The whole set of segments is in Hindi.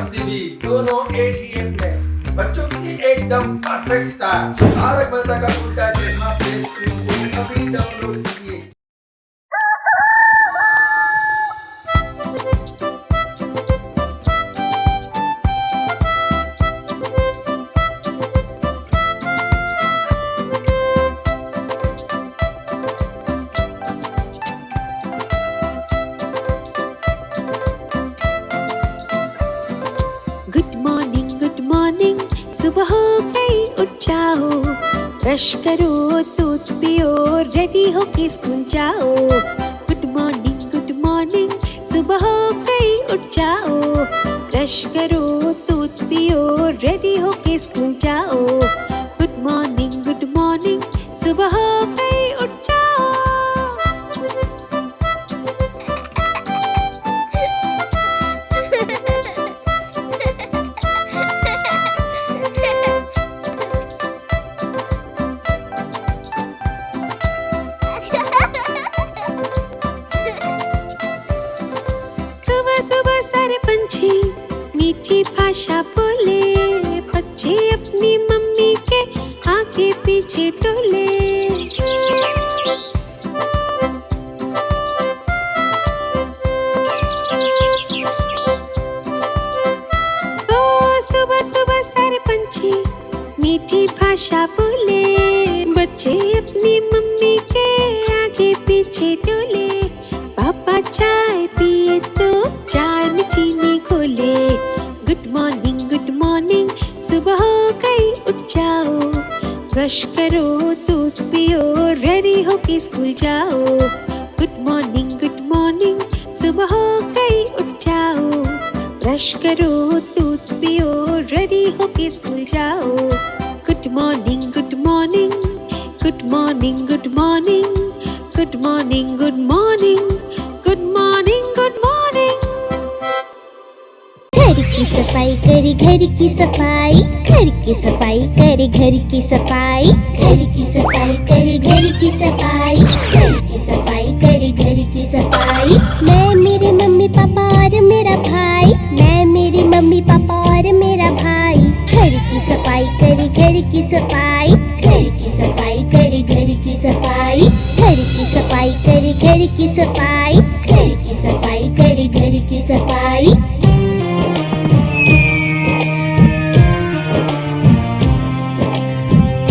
मस्ती भी, दोनों एक ही ऐप में। बच्चों की एकदम परफेक्ट स्टार। तारक मेहता का उल्टा चश्मा प्ले स्टोर को अभी डाउनलोड कीजिए। गुड मॉर्निंग, सुबह हो गई, उठ जाओ। ब्रश करो, दूध पियो, रेडी होके स्कूल जाओ। गुड मॉर्निंग, सुबह हो गई, उठ जाओ। ब्रश करो, दूध पियो, रेडी होके स्कूल जाओ। गुड मॉर्निंग, सुबह हो गई, उठ जाओ। सुबह सारे पंछी मीठी भाषा बोले। बच्चे अपनी मम्मी के आगे पीछे डोले। ओ सुबह सारे पंछी मीठी भाषा बोले। बच्चे अपनी मम्मी के आगे पीछे डोले। पापा चाय पिए तो चाय में चीनी घोले। गुड मॉर्निंग, सुबह हो गई, उठ जाओ। ब्रश करो, दूध पियो, रेडी होके स्कूल जाओ। गुड मॉर्निंग, सुबह हो गई, उठ जाओ। ब्रश करो, दूध पियो, रेडी होके स्कूल जाओ। Good morning, good morning, good morning, good morning, good morning, good morning, good morning, good morning. घर की सफाई करे, घर की सफाई, घर की सफाई करे, घर की सफाई, घर की सफाई करे, घर की सफाई, घर की सफाई करे, घर की सफाई। मैं मेरे मम्मी पापा और मेरा भाई, मैं मेरी मम्मी पापा और मेरा भाई। घर की सफाई करे, घर की सफाई, घर की सफाई करे, घर की सफाई, घर की सफाई करे, घर की सफाई, घर की सफाई करे, घर की सफाई।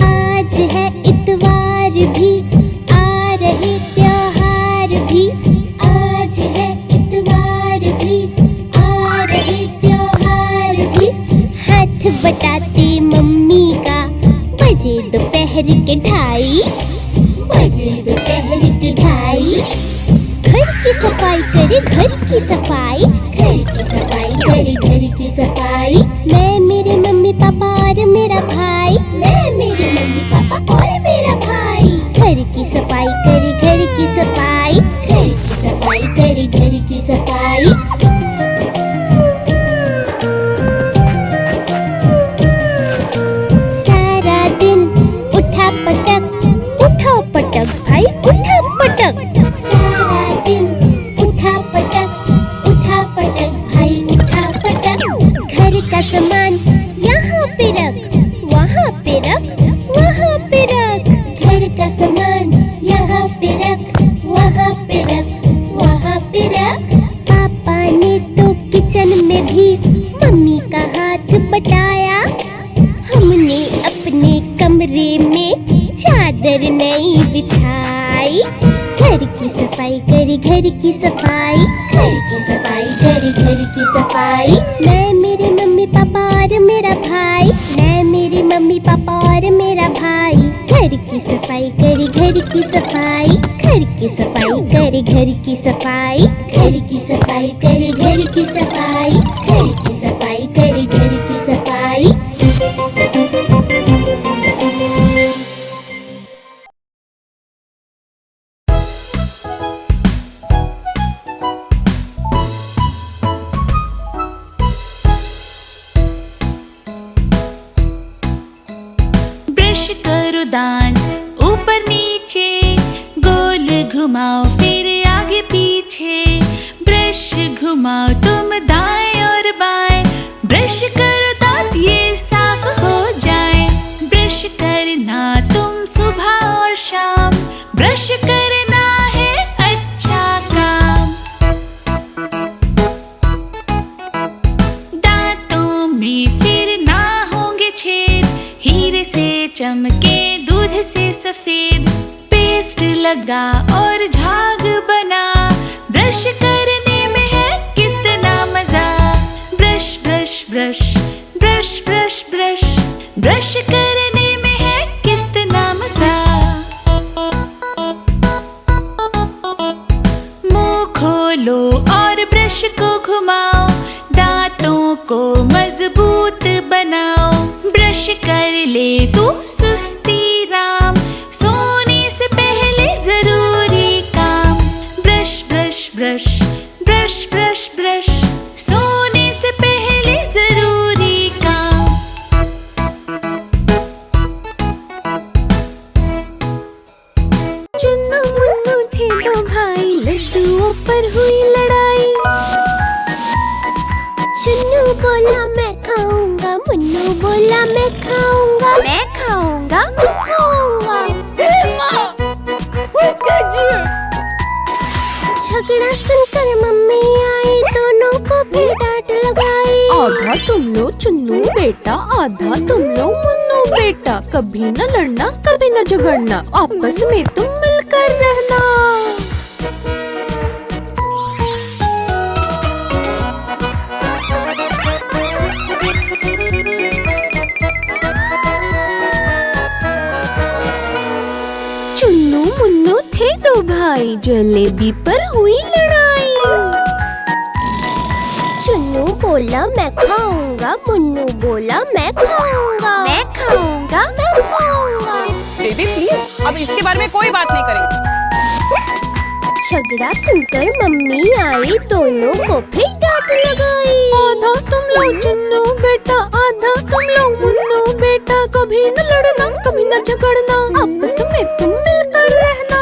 आज है इतवार भी, आ रहे त्योहार भी। आज है इतवार भी, आ रहे त्योहार भी। हाथ बटाते मम्मी का, बजे दोपहर के ढाई, बजे दोपहर के ढाई। घर की सफाई करे, घर की सफाई, घर की सफाई करे, घर की सफाई। मैं मेरे मम्मी पापा और मेरा भाई, मैं मेरे मम्मी पापा और मेरा भाई। घर की सफाई करे, घर की सफाई, घर की सफाई करे, घर की सफाई। सारा दिन उठा पटक, उठा पटक भाई, उठा पटक। सारा दिन उठा पटक, उठा पटक भाई, उठा पटक। घर का सामान यहाँ पे रख, वहाँ पे रख, वहाँ पे रख। घर का सामान यहाँ पे रख, वहाँ पे रख, वहाँ पे रख। पापा ने तो किचन में भी मम्मी का हाथ बटाया। हमने अपने कमरे में चादर नई बिछाई। घर की सफाई करे, घर की सफाई, घर की सफाई करे, घर की सफाई। मैं मेरे मम्मी पापा और मेरा भाई, मैं मेरी मम्मी पापा और मेरा भाई। घर की सफाई करे, घर की सफाई, घर की सफाई करे, घर की सफाई, घर की सफाई करे, घर की सफाई, घर की सफाई करे, घर की सफाई। ब्रश करो दांत ऊपर नीचे, गोल घुमाओ फिर आगे पीछे। ब्रश घुमाओ तुम दाएं और बाएं, चमके दूध से सफेद, पेस्ट लगा और झाग बना, ब्रश करने में है कितना मजा। Brush brush brush brush brush brush brush करने में है कितना मजा। मुंह खोलो और ब्रश को घुमाओ, दांतों को मजबूत बनाओ। ब्रश कर ले तू सुस्ती राम, सोने से पहले जरूरी काम। Brush brush brush brush brush brush सोने से पहले जरूरी काम। चुन्नू मुन्नू थे दो भाई, लड्डुओं पर हुई लड़ाई। चुन्नू बोला मैं खाऊंगा, मुन्नू बोला मैं खाऊंगा, मैं खाऊंगा। मैं खाऊंगा। झगड़ा सुनकर मम्मी आई, दोनों को फिर डांट लगाई। आधा तुम लो चुन्नू बेटा, आधा तुम लो मुन्नू बेटा। कभी न लड़ना, कभी न झगड़ना, आपस में तुम मिलकर रहना। चुन्नू मुन्नू थे दो भाई, जलेबी पर हुई लड़ाई। चुन्नू बोला मैं खाऊंगा, मुन्नू बोला मैं खाऊंगा, मैं खाऊंगा। मैं खाऊंगा। बेबी प्लीज, अब इसके बारे में कोई बात नहीं करेंगे। झगड़ा सुनकर मम्मी आई, दोनों को फिर डांट लगाई। आधा तुम लो चुन्नू बेटा, आधा तुम लो मुन्नू बेटा। कभी न लड़ना, कभी न झगड़ना, आपस में तुम मिलकर रहना।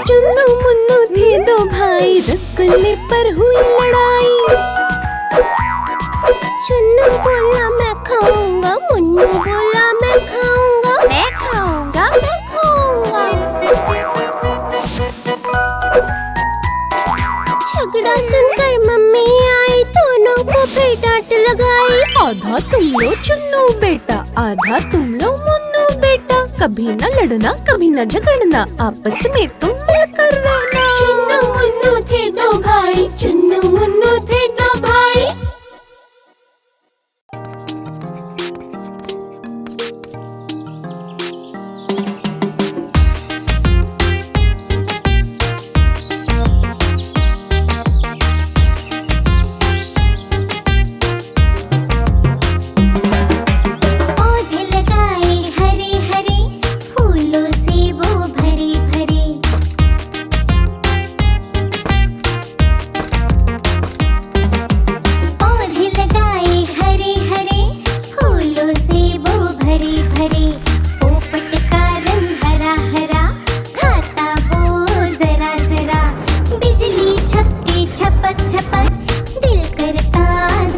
चुन्नू मुन्नू थे दो भाई, रसगुल्ले पर हुई लड़ाई। चुन्नू बोला मैं खाऊंगा, मुन्नू बोला मैं खाऊंगा, मैं खाऊंगा। मैं खाऊंगा। झगड़ा सुनकर मम्मी आई, दोनों को फिर डांट लगाई। आधा तुम लो चुन्नू बेटा, आधा तुम लो मुन्नू बेटा। कभी न लड़ना, कभी न झगड़ना, आपस में तुम मिलकर रहना। चुन्नू मुन्नू थे दो भाई, चुन्नू मुन्नू थे दो भाई। पौधे लगाए हरे हरे, फूलों से वो भरे भरे। पौधे लगाए हरे हरे, फूलों से वो भरे भरे। पोपट का रंग हरा हरा, खाता वो जरा जरा। बिजली छपके छपक छपक, दिल करता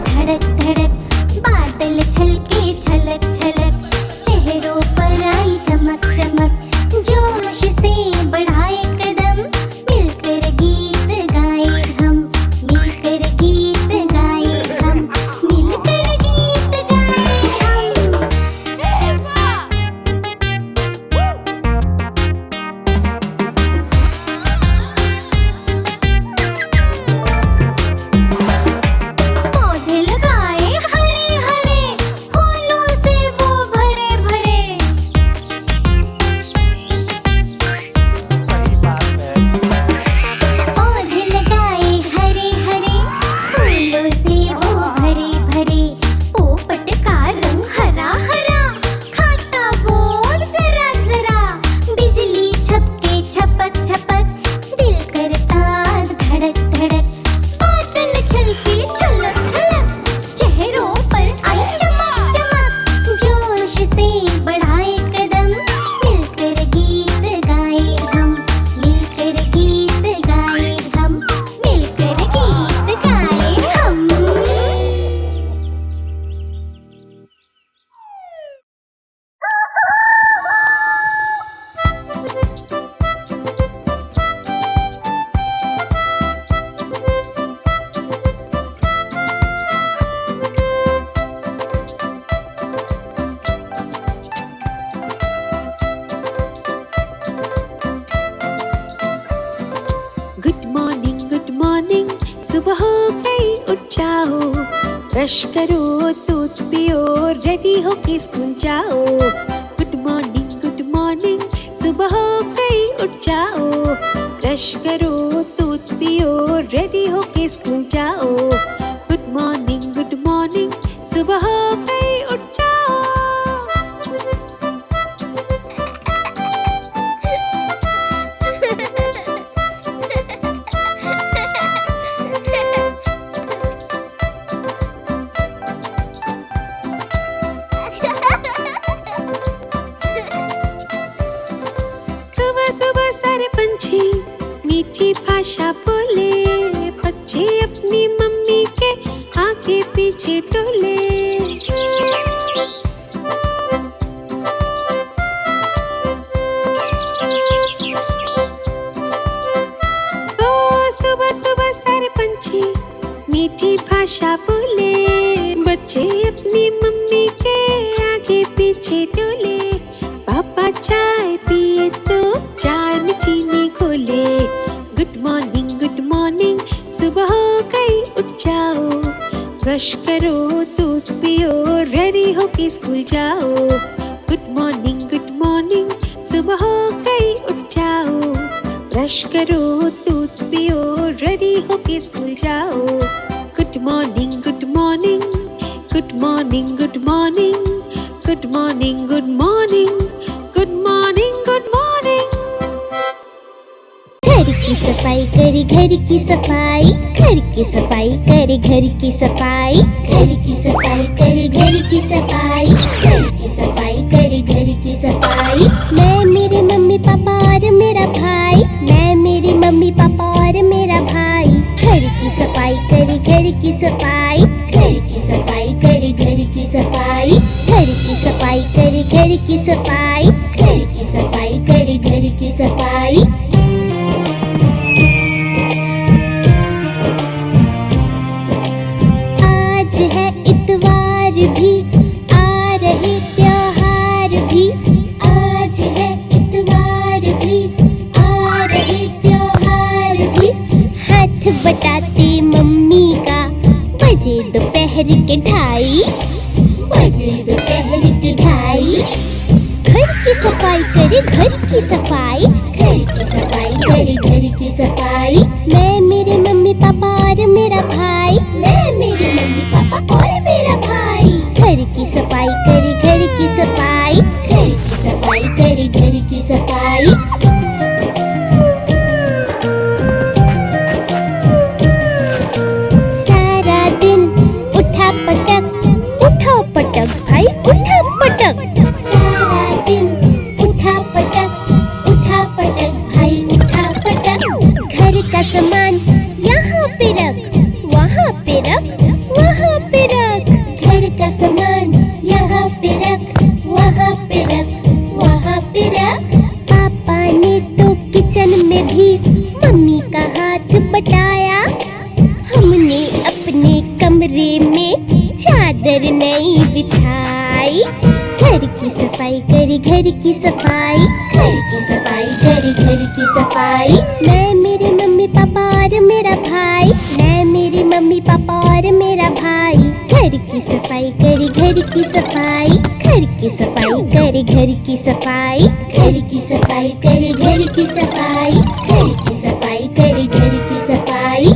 धड़क धड़क। बादल छलके छलक छलक, चेहरों पर आई चमक चमक। जोश से बढ़ाए कदम, मिलकर गीत गाए हम, मिलकर गीत गाए हम, मिलकर गीत गाए हम। पौधे लगाए हरे हरे, ब्रश करो, दूध पियो, रेडी होके स्कूल जाओ। गुड मॉर्निंग, सुबह हो गई उठ जाओ। ब्रश करो, दूध पियो, रेडी होके स्कूल जाओ। गुड मॉर्निंग, सुबह हो गई उठ जाओ। सुबह सुबह सारे पंछी मीठी भाषा बोले, बच्चे अपनी मम्मी के आगे पीछे डोले। ओ सुबह सुबह सारे पंछी मीठी भाषा बोले, बच्चे अपनी मम्मी के आगे पीछे डोले। पापा चाय पिए तो चाय में चीनी घोले। गुड मॉर्निंग, सुबह हो गई उठ जाओ। ब्रश करो, दूध पियो, रेडी होके स्कूल जाओ। गुड मॉर्निंग, सुबह हो गई उठ जाओ। ब्रश करो, दूध पियो, रेडी होके स्कूल जाओ। Good morning, good morning, good morning, good morning, good morning, good morning, good morning, good morning. घर की सफाई करे, घर की सफाई, घर की सफाई करे, घर की सफाई, घर की सफाई करे, घर की सफाई, घर की सफाई करे, घर की सफाई। मैं, मेरे मम्मी पापा और मेरा भाई, मैं, मेरी मम्मी पापा और मेरा भाई, घर की सफाई करे, घर की सफाई, घर की सफाई करे, घर की सफाई, घर की सफाई करे, घर की सफाई, घर की सफाई करे, घर की सफाई। आज है इतवार भी, आ रहे त्योहार भी। आज है इतवार भी, आ रहे त्योहार भी। हाथ बटाते मम्मी का, बजे दोपहर के ढाई, बजे दोपहर के ढाई। घर की सफाई करे, घर की सफाई, घर की सफाई करे, घर की सफाई। मैं, मेरे मम्मी पापा और मेरा भाई, मैं, मेरे मम्मी पापा और मेरा भाई, घर की सफाई करे, घर की सफाई, घर की सफाई करे, घर की सफाई। सारा दिन उठा पटक, उठो पटक भाई, उठा पटक। सारा दिन उठा पटक, उठा पटक भाई, उठा पटक। घर का सामान यहाँ पे रख, वहाँ पे रख, वहाँ पे रख। घर का सामान यहाँ पे रख, वहाँ पे रख, वहाँ पे रख। पापा ने तो किचन में भी मम्मी का हाथ बटाया। हमने अपने कमरे में चादर नहीं बिछाई। घर की सफाई करी, घर की सफाई, घर की सफाई करी, घर की सफाई। मैं, मेरे मम्मी पापा और मेरा भाई, मैं, मेरी मम्मी पापा और मेरा भाई, घर की सफाई करी, घर की सफाई, घर की सफाई करी, घर की सफाई, घर की सफाई करी, घर की सफाई, घर की सफाई करी, घर की सफाई।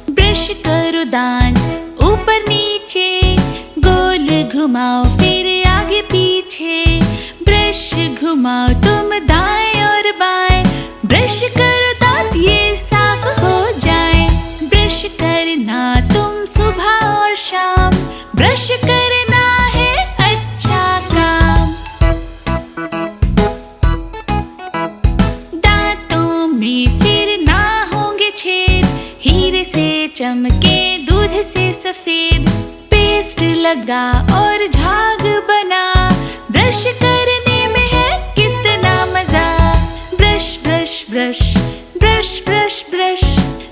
ब्रश करो दांत ऊपर नीचे, गोल घुमाओ फिर आगे पीछे। ब्रश घुमाओ तुम दाएं और बाएं, ब्रश करो दांत ये साफ हो जाए। ब्रश करना तुम सुबह और शाम, ब्रश करना है अच्छा काम। दांतों में फिर ना होंगे छेद, हीरे से चमके दूध से सफेद। पेस्ट लगा और झाग बना, ब्रश करने में है कितना मजा। Brush brush brush brush brush brush,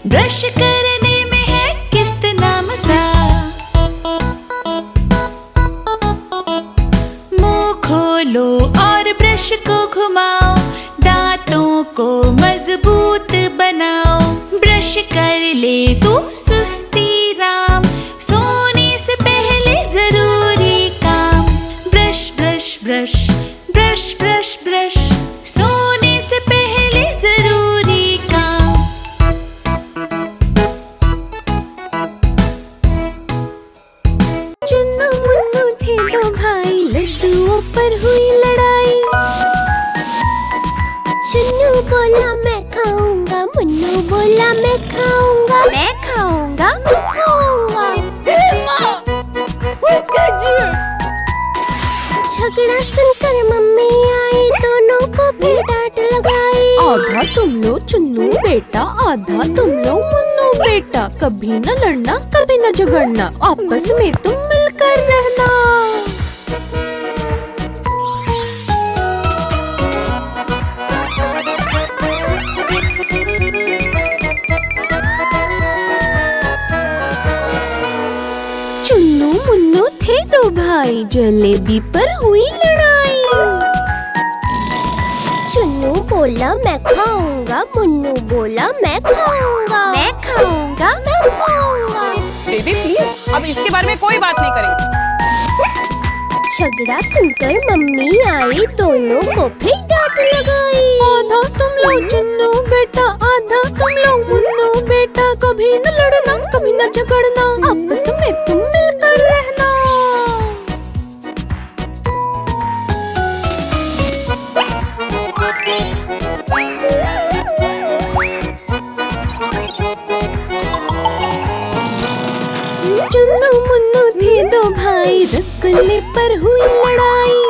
brush करने में है कितना मजा। मजबूत बनाओ। ब्रश कर ले तू सुस्ती राम, सोने से पहले जरूरी काम। Brush brush brush brush brush brush, सोने से पहले जरूरी काम। चुन्नू मुन्नू थे दो भाई, लड्डुओं पर हुई लड़ाई। चुन्नू बोला मैं खाऊंगा, मुन्नू बोला मैं खाऊंगा। मैं खाऊंगा। मैं खाऊंगा। झगड़ा सुनकर मम्मी आई, दोनों को फिर डांट लगाई। आधा तुम लो चुन्नू बेटा, आधा तुम लो मुन्नू बेटा। कभी न लड़ना, कभी न झगड़ना, आपस में तुम मिलकर रहना। चुन्नू मुन्नू थे दो भाई, जलेबी पर हुई लड़ाई। चुन्नू बोला मैं खाऊंगा, मुन्नू बोला मैं खाऊंगा। मैं खाऊंगा। मैं खाऊंगा। बेबी प्लीज, अब इसके बारे में कोई बात नहीं करेंगे। झगड़ा सुनकर मम्मी आई, दोनों को फिर डांट लगाई। आधा तुम लो चुन्नू बेटा, आधा तुम लो मुन्नू बेटा। कभी न लड़ना, कभी न झगड़ना, आपस में तुम मिलकर रहना। चुन्नू मुन्नू थे दो भाई, रसगुल्ले पर हुई लड़ाई।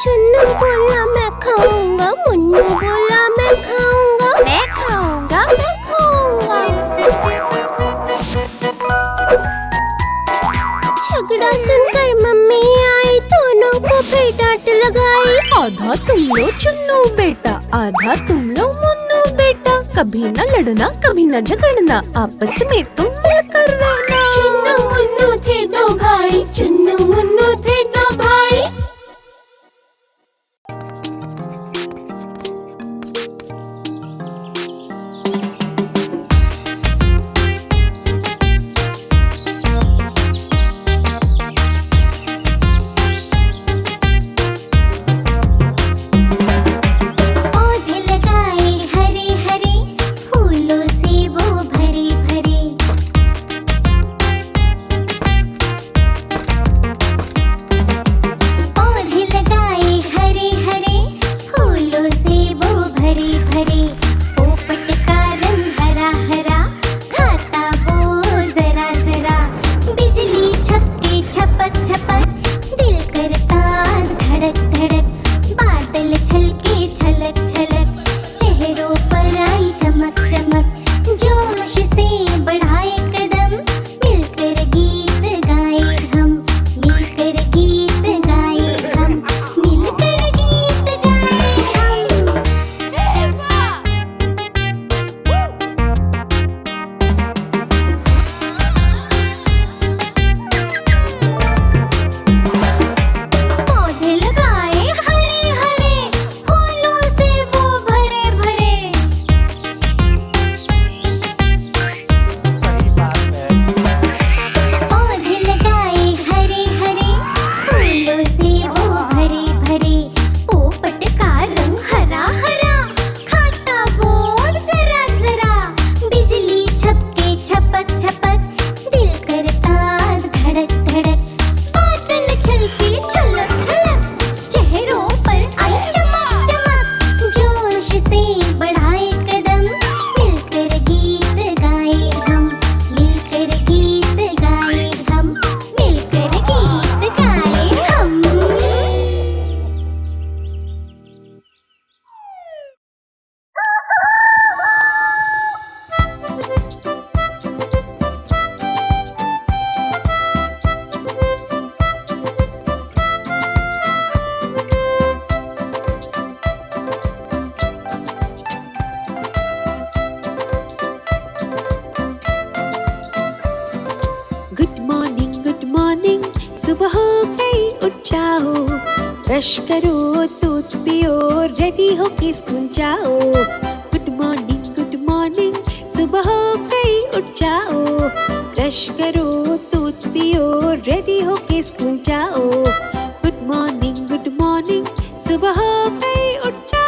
चुन्नू बोला मैं खाऊंगा, मुन्नू बोला मैं खाऊंगा। मैं खाऊंगा। मैं खाऊंगा। झगड़ा सुनकर मम्मी आई, दोनों को फिर डांट लगाई। आधा तुम लो चुन्नू बेटा, आधा तुम लो मुन्नू बेटा। कभी न लड़ना, कभी न झगड़ना, आपस में तुम मिलकर रहना। चुन्नू मुन्नू थे दो भाई, चुन्नू मुन्नू थे दो भाई। पौधे लगाए हरे हरे, फूलों से वो भरे भरे। पौधे लगाए हरे हरे, फूलों से वो भरे भरे। पोपट का रंग हरा हरा, खाता वो जरा जरा। बिजली छपके छपक छपक, दिल करता धड़क धड़क। बादल छलके छलक छलक, चेहरों पर आई चमक चमक। जोश से बढ़ाए कदम, मिलकर गीत गाए हम। मिलकर गीत गाए हम, मिलकर गीत गाए हम। पौधे लगाए हरे हरे, फूलों से वो भरे भरे। पौधे लगाए हरे हरे, फूलों से वो भरे भरे। पोपट का रंग हरा हरा, खाता वो जरा जरा। बिजली छपके छपक छपक, दिल करता धड़क धड़क। बादल छलके छलक छलक, चेहरों पर आई चमक चमक। जोश से बढ़ाए कदम, मिलकर गीत गाए हम। मिलकर गीत गाए हम, मिलकर गीत गाए हम। गुड मॉर्निंग, सुबह हो गई उठ जाओ। ब्रश करो, दूध पियो, रेडी होके स्कूल जाओ। गुड मॉर्निंग, सुबह हो गई उठ जाओ। ब्रश करो, दूध पियो, रेडी होके स्कूल जाओ। गुड मॉर्निंग, सुबह हो गई उठ जाओ।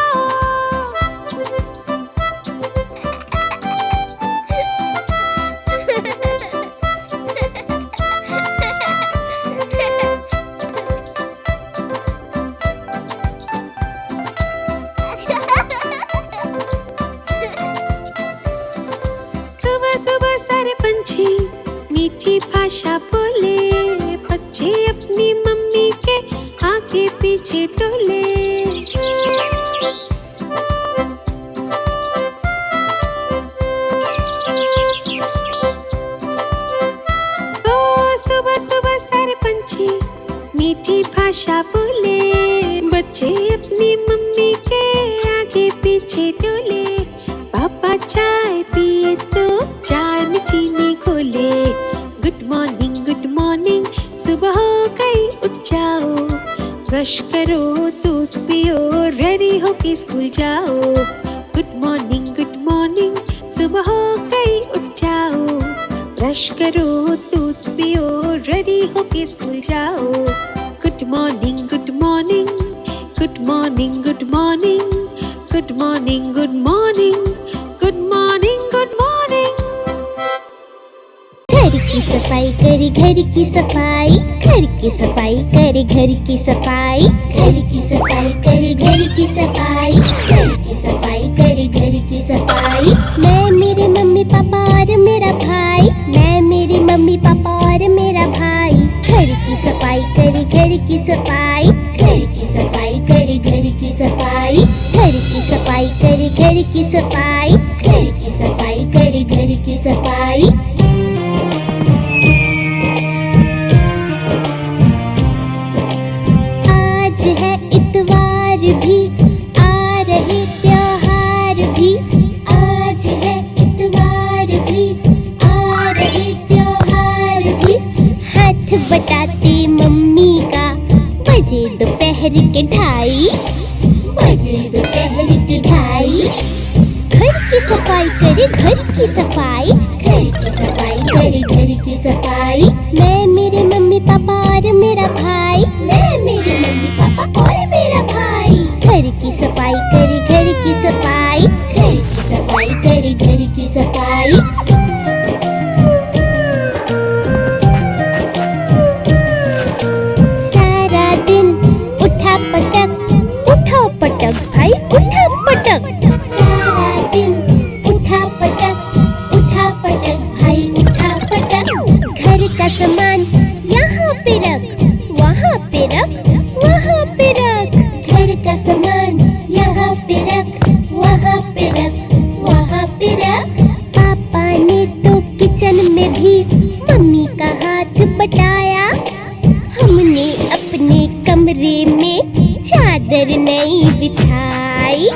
सुबह सुबह सारे पंछी मीठी भाषा बोले। बच्चे अपनी मम्मी के आगे पीछे डोले। ओ सुबह सुबह सारे पंछी मीठी भाषा बोले। बच्चे अपनी मम्मी के आगे पीछे डोले। पापा चाय पिए तो चाय में चीनी घोले। गुड मॉर्निंग, सुबह हो गई उठ जाओ। ब्रश करो, दूध पियो, रेडी होके स्कूल जाओ। गुड मॉर्निंग, सुबह हो गई उठ जाओ। ब्रश करो, दूध पियो, रेडी होके स्कूल जाओ। Good morning, good morning, good morning, good morning, good morning, good morning, good morning, good morning. घर की सफाई करे घर की सफाई, घर की सफाई करे घर की सफाई, घर की सफाई करे घर की सफाई, घर की सफाई करे घर की सफाई। मैं मेरे मम्मी पापा और मेरा भाई, मैं मेरी मम्मी पापा और मेरा भाई। घर की सफाई करे घर की सफाई, घर की सफाई करे घर की सफाई, घर की सफाई करे घर की सफाई, घर की सफाई करे घर की सफाई। आज है इतवार भी, आ रहे त्योहार भी। आज है इतवार भी, आ रहे त्योहार भी। हाथ बटाते मम्मी का, बजे दोपहर के ढाई, बजे दोपहर के ढाई। घर की सफाई करे घर की सफाई, घर की सफाई करे घर की सफाई। मैं मेरे मम्मी पापा और मेरा भाई, मैं मेरे मम्मी पापा और मेरा भाई। घर की सफाई करे घर की सफाई, घर की सफाई करे घर की सफाई। सारा दिन उठा पटक, उठो पटक भाई उठा पटक। सारा दिन उठा पटक भाई उठा पटक। घर का सामान यहाँ पे रख, वहाँ पे रख, वहाँ पे रख। घर का सामान यहाँ पे रख, वहाँ पे रख, वहाँ पे रख। पापा ने तो किचन में भी मम्मी का हाथ बटाया। हमने अपने कमरे में चादर नई बिछाई।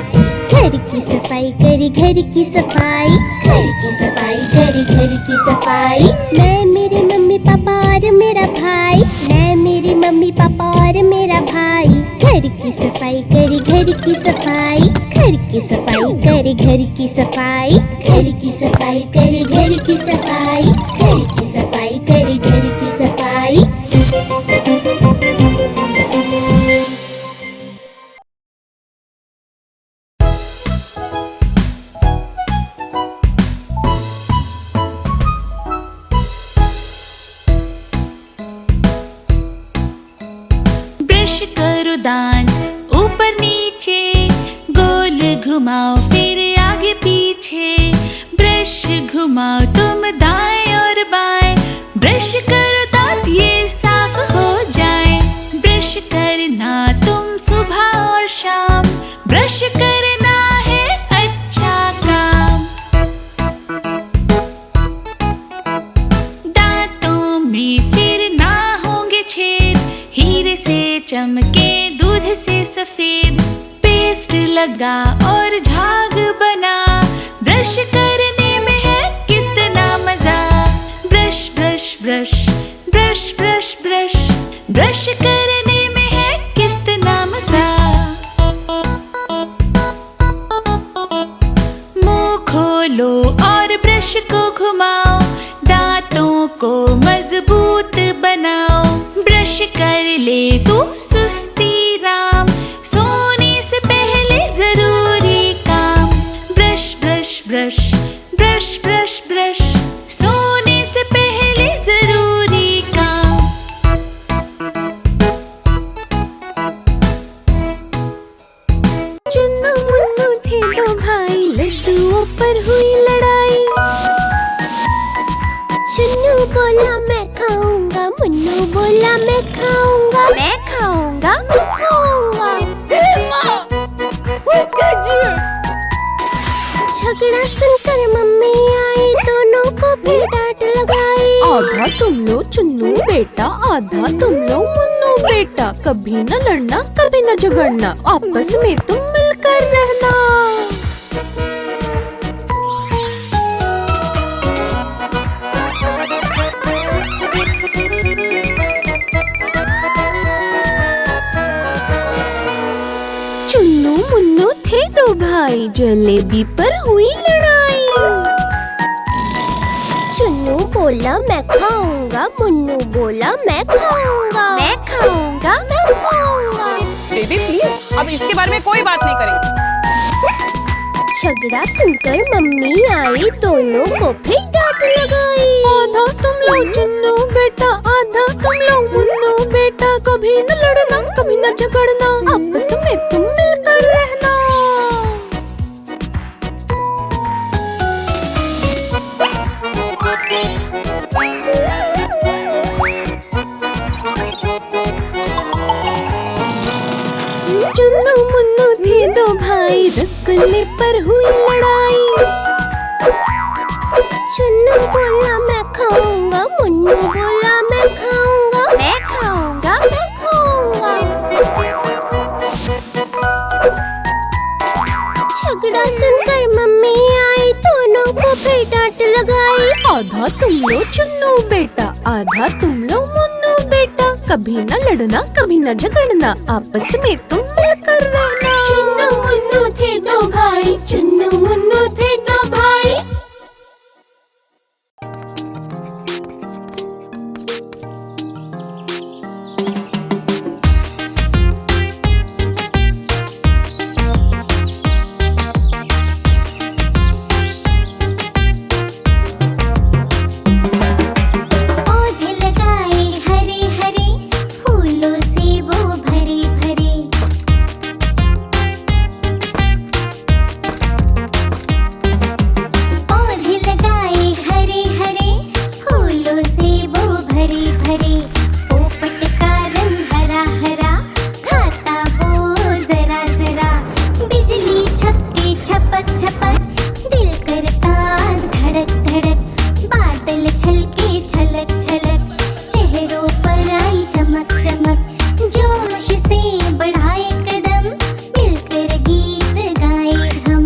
घर की सफाई करे घर की सफाई, घर की सफाई करे घर की सफाई। मैं मेरे मम्मी पापा और मेरा भाई, मैं मेरी मम्मी पापा और मेरा भाई। घर की सफाई करे घर की सफाई, घर की सफाई करे घर की सफाई, घर की सफाई करे घर की सफाई, घर की सफाई करे घर की सफाई। ब्रश करो दांत ऊपर नीचे, गोल घुमाओ फिर आगे पीछे। ब्रश घुमाओ तुम दाएं और बाएं, ब्रश करो दांत ये साफ हो जाए। ब्रश करना तुम सुबह और शाम, ब्रश करना है अच्छा काम। दांतों में फिर ना होंगे छेद, हीरे से चमके दूध से सफेद। पेस्ट लगा और झाग बना, ब्रश करने में है कितना मजा। Brush brush brush brush brush brush, brush करने में है कितना मजा। ब्रश को घुमाओ, दांतों को मजबूत बनाओ। ब्रश कर ले तू सुस्ती राम, सोने से पहले जरूरी काम। Brush brush brush brush brush brush, सोने से पहले जरूरी काम। चुन्नू मुन्नू थे दो भाई, लड्डुओं पर हुई लड़ाई। चुन्नू बोला मैं खाऊंगा, मुन्नू बोला मैं खाऊंगा, मैं खाऊंगा। मैं खाऊंगा। झगड़ा सुनकर मम्मी आई, दोनों को फिर डांट लगाई। आधा तुम लो चुन्नू बेटा, आधा तुम लो मुन्नू बेटा। कभी न लड़ना, कभी न झगड़ना, आपस में तुम मिलकर रहना। चुन्नू मुन्नू थे दो भाई, जलेबी पर हुई लड़ाई। चुन्नू बोला मैं खाऊंगा, मुन्नू बोला मैं खाऊंगा, मैं खाऊंगा। मैं खाऊंगा। बेबी प्लीज, अब इसके बारे में कोई बात नहीं करेंगे। झगड़ा सुनकर मम्मी आई, दोनों को फिर डांट लगाई। आधा तुम लो चुन्नू बेटा, आधा तुम लो मुन्नू बेटा। कभी न लड़ना, कभी न झगड़ना, आपस में तुम मिलकर रहना। चुन्नू मुन्नू थे दो भाई, रसगुल्ले पर हुई लड़ाई। चुन्नू बोला मैं खाऊंगा, मुन्नू बोला मैं खाऊंगा, मैं खाऊंगा। मैं खाऊंगा। झगड़ा सुनकर मम्मी आई, दोनों को फिर डांट लगाई। आधा तुम लो चुन्नू बेटा, आधा तुम लो मुन्नू बेटा। कभी न लड़ना, कभी न झगड़ना, आपस में तुम मिलकर रहना। चुन्नू मुन्नू थे दो भाई, चुन्नू मुन्नू थे दो भाई। पौधे लगाए हरे हरे, फूलों से वो भरे भरे। पौधे लगाए हरे हरे, फूलों से वो भरे भरे। पोपट का रंग हरा हरा, खाता वो जरा जरा। बिजली छपके छपक छपक, दिल करता धड़क धड़क। बादल छलके छलक छलक, चेहरों पर आई चमक चमक। जोश से बढ़ाए कदम, मिलकर गीत गाए हम,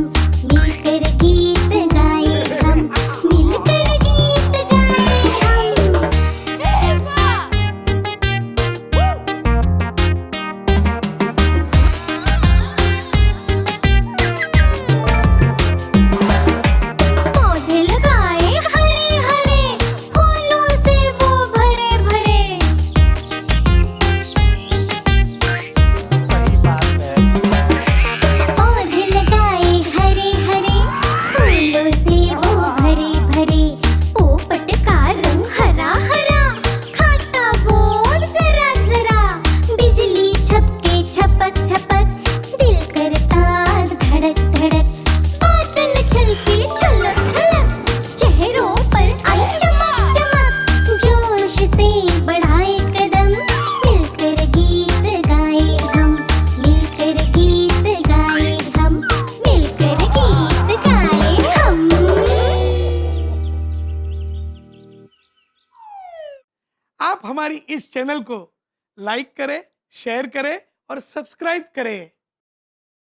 मिलकर गीत गाए हम, मिलकर गीत गाए हम। पौधे लगाए हरे हरे, फूलों से वो भरे भरे। पौधे लगाए हरे हरे, फूलों से वो भरे भरे। पोपट का रंग हरा हरा, खाता वो जरा जरा। बिजली छपके छपक छपक, दिल करता धड़क धड़क। बादल छलके छलक छलक, चेहरों पर आई चमक चमक। जोश से बढ़ाए कदम, मिलकर गीत गाए हम, मिलकर गीत गाए हम, मिलकर गीत गाए हम। आप हमारी इस चैनल को लाइक करें, शेयर करें और सब्सक्राइब करें।